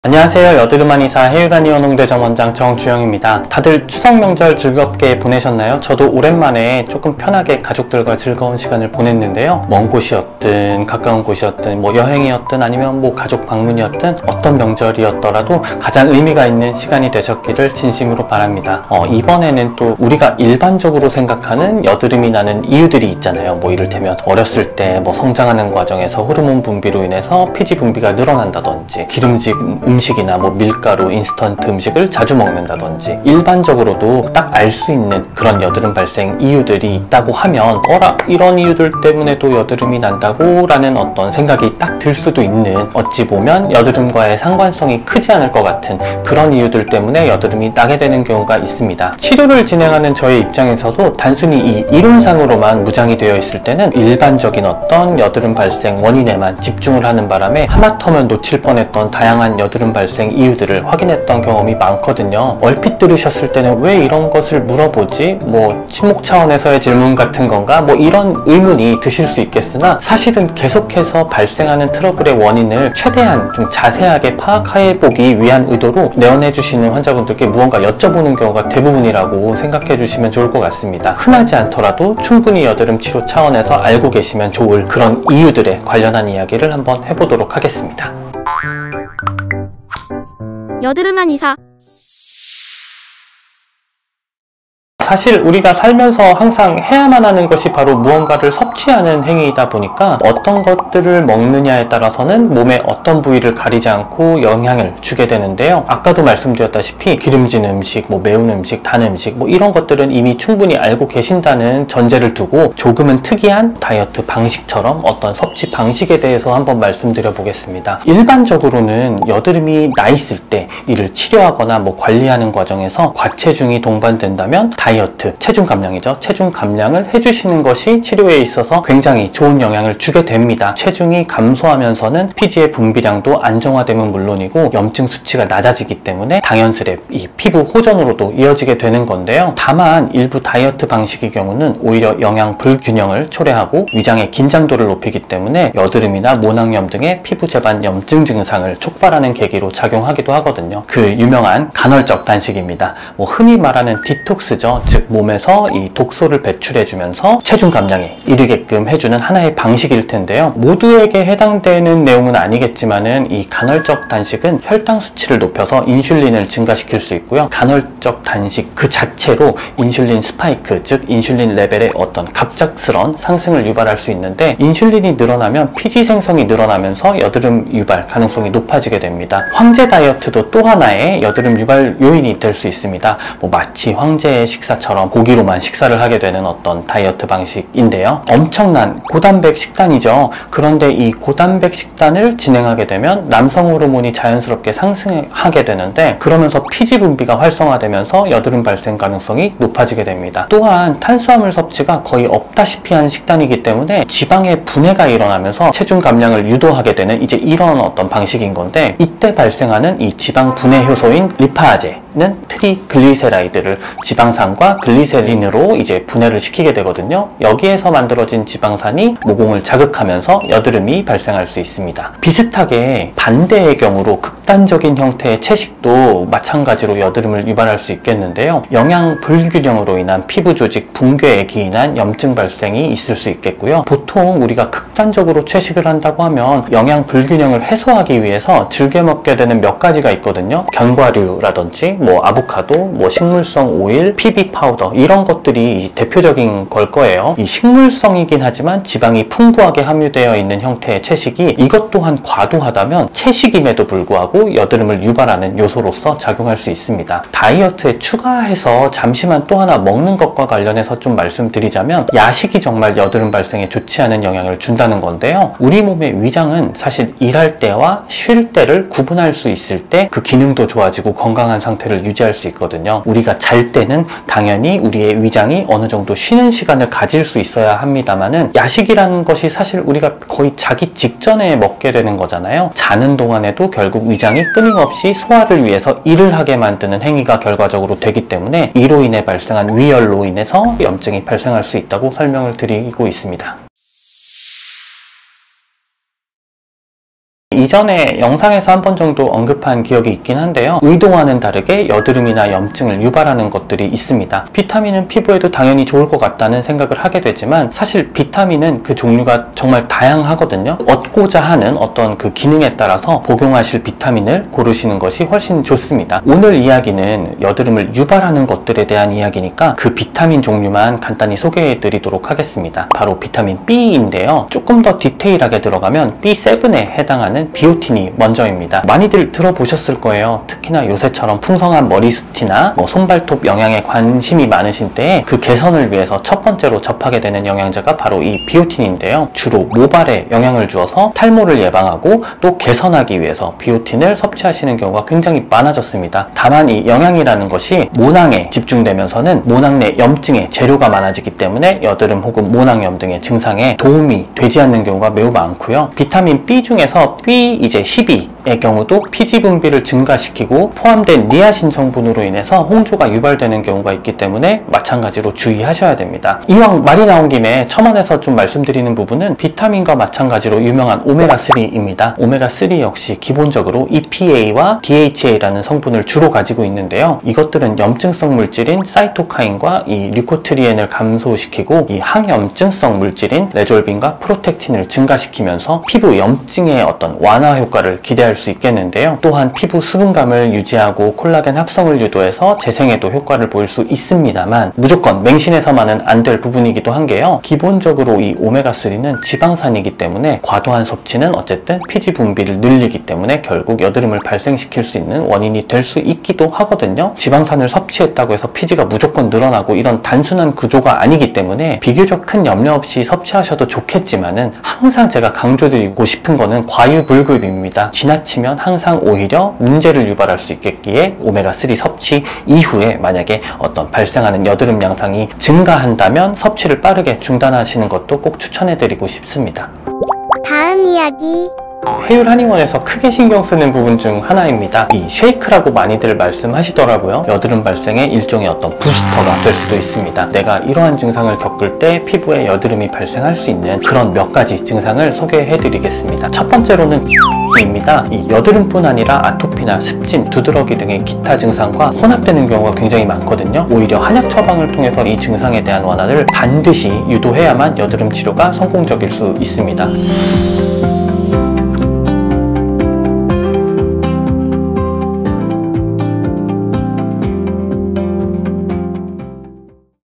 안녕하세요. 여드름 한의사 해유단의원홍대점 원장 정주영입니다. 다들 추석 명절 즐겁게 보내셨나요? 저도 오랜만에 조금 편하게 가족들과 즐거운 시간을 보냈는데요. 먼 곳이었든 가까운 곳이었든 여행이었든 아니면 가족 방문이었든 어떤 명절이었더라도 가장 의미가 있는 시간이 되셨기를 진심으로 바랍니다. 이번에는 또 우리가 일반적으로 생각하는 여드름이 나는 이유들이 있잖아요. 이를테면 어렸을 때 성장하는 과정에서 호르몬 분비로 인해서 피지 분비가 늘어난다든지, 기름진 음식이나 밀가루, 인스턴트 음식을 자주 먹는다든지, 일반적으로도 딱 알 수 있는 그런 여드름 발생 이유들이 있다고 하면 이런 이유들 때문에도 여드름이 난다고 라는 어떤 생각이 딱 들 수도 있는, 어찌 보면 여드름과의 상관성이 크지 않을 것 같은 그런 이유들 때문에 여드름이 나게 되는 경우가 있습니다. 치료를 진행하는 저의 입장에서도 단순히 이 이론상으로만 무장이 되어 있을 때는 일반적인 어떤 여드름 발생 원인에만 집중을 하는 바람에 하마터면 놓칠 뻔했던 다양한 여드름 발생 이유들을 확인했던 경험이 많거든요. 얼핏 들으셨을 때는 왜 이런 것을 물어보지? 친목 차원에서의 질문 같은 건가? 이런 의문이 드실 수 있겠으나, 사실은 계속해서 발생하는 트러블의 원인을 최대한 좀 자세하게 파악해보기 위한 의도로 내원해주시는 환자분들께 무언가 여쭤보는 경우가 대부분이라고 생각해 주시면 좋을 것 같습니다. 흔하지 않더라도 충분히 여드름 치료 차원에서 알고 계시면 좋을 그런 이유들에 관련한 이야기를 한번 해보도록 하겠습니다. 여드름 한의사. 사실 우리가 살면서 항상 해야만 하는 것이 바로 무언가를 섭취하는 행위이다 보니까 어떤 것들을 먹느냐에 따라서는 몸의 어떤 부위를 가리지 않고 영향을 주게 되는데요. 아까도 말씀드렸다시피 기름진 음식, 매운 음식, 단 음식 이런 것들은 이미 충분히 알고 계신다는 전제를 두고 조금은 특이한 다이어트 방식처럼 어떤 섭취 방식에 대해서 한번 말씀드려 보겠습니다. 일반적으로는 여드름이 나 있을 때 이를 치료하거나 관리하는 과정에서 과체중이 동반된다면 다이어트, 체중 감량이죠. 체중 감량을 해주시는 것이 치료에 있어서 굉장히 좋은 영향을 주게 됩니다. 체중이 감소하면서는 피지의 분비량도 안정화되면 물론이고 염증 수치가 낮아지기 때문에 당연스레 이 피부 호전으로도 이어지게 되는 건데요. 다만 일부 다이어트 방식의 경우는 오히려 영양 불균형을 초래하고 위장의 긴장도를 높이기 때문에 여드름이나 모낭염 등의 피부 재반 염증 증상을 촉발하는 계기로 작용하기도 하거든요. 그 유명한 간헐적 단식입니다. 흔히 말하는 디톡스죠. 즉 몸에서 이 독소를 배출해주면서 체중 감량에 이르게끔 해주는 하나의 방식일 텐데요. 모두에게 해당되는 내용은 아니겠지만은 이 간헐적 단식은 혈당 수치를 높여서 인슐린을 증가시킬 수 있고요. 간헐적 단식 그 자체로 인슐린 스파이크, 즉 인슐린 레벨의 어떤 갑작스런 상승을 유발할 수 있는데, 인슐린이 늘어나면 피지 생성이 늘어나면서 여드름 유발 가능성이 높아지게 됩니다. 황제 다이어트도 또 하나의 여드름 유발 요인이 될 수 있습니다. 마치 황제의 식사처럼 고기로만 식사를 하게 되는 어떤 다이어트 방식인데요. 엄청난 고단백 식단이죠. 그런데 이 고단백 식단을 진행하게 되면 남성 호르몬이 자연스럽게 상승하게 되는데, 그러면서 피지 분비가 활성화되면서 여드름 발생 가능성이 높아지게 됩니다. 또한 탄수화물 섭취가 거의 없다시피 한 식단이기 때문에 지방의 분해가 일어나면서 체중 감량을 유도하게 되는 이런 어떤 방식인 건데, 이때 발생하는 이 지방 분해 효소인 리파제는 트리글리세라이드를 지방산과 글리세린으로 분해를 시키게 되거든요. 여기에서 만들어진 지방산이 모공을 자극하면서 여드름이 발생할 수 있습니다. 비슷하게 반대의 경우로 극단적인 형태의 채식도 마찬가지로 여드름을 유발할 수 있겠는데요. 영양 불균형으로 인한 피부 조직 붕괴에 기인한 염증 발생이 있을 수 있겠고요. 보통 우리가 극단적으로 채식을 한다고 하면 영양 불균형을 해소하기 위해서 즐겨 먹게 되는 몇 가지가 있거든요. 견과류라든지 아보카도, 식물성 오일, PB 파우더, 이런 것들이 대표적인 걸 거예요. 이 식물성이긴 하지만 지방이 풍부하게 함유되어 있는 형태의 채식이 이것 또한 과도하다면 채식임에도 불구하고 여드름을 유발하는 요소로서 작용할 수 있습니다. 다이어트에 추가해서 잠시만 또 하나 먹는 것과 관련해서 좀 말씀드리자면, 야식이 정말 여드름 발생에 좋지 않은 영향을 준다는 건데요. 우리 몸의 위장은 사실 일할 때와 쉴 때를 구분할 수 있을 때 그 기능도 좋아지고 건강한 상태를 유지할 수 있거든요. 우리가 잘 때는 당연히 우리의 위장이 어느 정도 쉬는 시간을 가질 수 있어야 합니다만은, 야식이라는 것이 사실 우리가 거의 자기 직전에 먹게 되는 거잖아요. 자는 동안에도 결국 위장이 끊임없이 소화를 위해서 일을 하게 만드는 행위가 결과적으로 되기 때문에, 이로 인해 발생한 위열로 인해서 염증이 발생할 수 있다고 설명을 드리고 있습니다. 이전에 영상에서 한 번 정도 언급한 기억이 있긴 한데요. 의도와는 다르게 여드름이나 염증을 유발하는 것들이 있습니다. 비타민은 피부에도 당연히 좋을 것 같다는 생각을 하게 되지만 사실 비타민은 그 종류가 정말 다양하거든요. 얻고자 하는 어떤 그 기능에 따라서 복용하실 비타민을 고르시는 것이 훨씬 좋습니다. 오늘 이야기는 여드름을 유발하는 것들에 대한 이야기니까 그 비타민 종류만 간단히 소개해 드리도록 하겠습니다. 바로 비타민 B인데요. 조금 더 디테일하게 들어가면 B7에 해당하는 비오틴이 먼저입니다. 많이들 들어보셨을 거예요. 특히나 요새처럼 풍성한 머리숱이나 손발톱 영양에 관심이 많으신 때에 그 개선을 위해서 첫 번째로 접하게 되는 영양제가 바로 이 비오틴인데요. 주로 모발에 영향을 주어서 탈모를 예방하고 또 개선하기 위해서 비오틴을 섭취하시는 경우가 굉장히 많아졌습니다. 다만 이 영양이라는 것이 모낭에 집중되면서는 모낭 내 염증의 재료가 많아지기 때문에 여드름 혹은 모낭염 등의 증상에 도움이 되지 않는 경우가 매우 많고요. 비타민 B 중에서 B12의 경우도 피지 분비를 증가시키고 포함된 니아신 성분으로 인해서 홍조가 유발되는 경우가 있기 때문에 마찬가지로 주의하셔야 됩니다. 이왕 말이 나온 김에 첨언해서 좀 말씀드리는 부분은 비타민과 마찬가지로 유명한 오메가3입니다. 오메가3 역시 기본적으로 EPA와 DHA라는 성분을 주로 가지고 있는데요. 이것들은 염증성 물질인 사이토카인과 이 류코트리엔을 감소시키고 이 항염증성 물질인 레졸빈과 프로텍틴을 증가시키면서 피부 염증의 어떤 완화 효과를 기대할 수 있겠는데요. 또한 피부 수분감을 유지하고 콜라겐 합성을 유도해서 재생에도 효과를 보일 수 있습니다만 무조건 맹신해서만은 안 될 부분이기도 한 게요. 기본적으로 이 오메가3는 지방산이기 때문에 과도한 섭취는 어쨌든 피지 분비를 늘리기 때문에 결국 여드름을 발생시킬 수 있는 원인이 될 수 있기도 하거든요. 지방산을 섭취했다고 해서 피지가 무조건 늘어나고 이런 단순한 구조가 아니기 때문에 비교적 큰 염려 없이 섭취하셔도 좋겠지만은 항상 제가 강조드리고 싶은 거는 과유불급입니다. 지나치면 항상 오히려 문제를 유발할 수 있겠기에 오메가3 섭취 이후에 만약에 어떤 발생하는 여드름 양상이 증가한다면 섭취를 빠르게 중단하시는 것도 꼭 추천해드리고 싶습니다. 다음 이야기. 해율 한의원에서 크게 신경 쓰는 부분 중 하나입니다. 이 쉐이크라고 많이들 말씀하시더라고요. 여드름 발생의 일종의 어떤 부스터가 될 수도 있습니다. 내가 이러한 증상을 겪을 때 피부에 여드름이 발생할 수 있는 그런 몇 가지 증상을 소개해 드리겠습니다. 첫 번째로는 입니다. 이 여드름뿐 아니라 아토피나 습진, 두드러기 등의 기타 증상과 혼합되는 경우가 굉장히 많거든요. 오히려 한약 처방을 통해서 이 증상에 대한 완화를 반드시 유도해야만 여드름 치료가 성공적일 수 있습니다.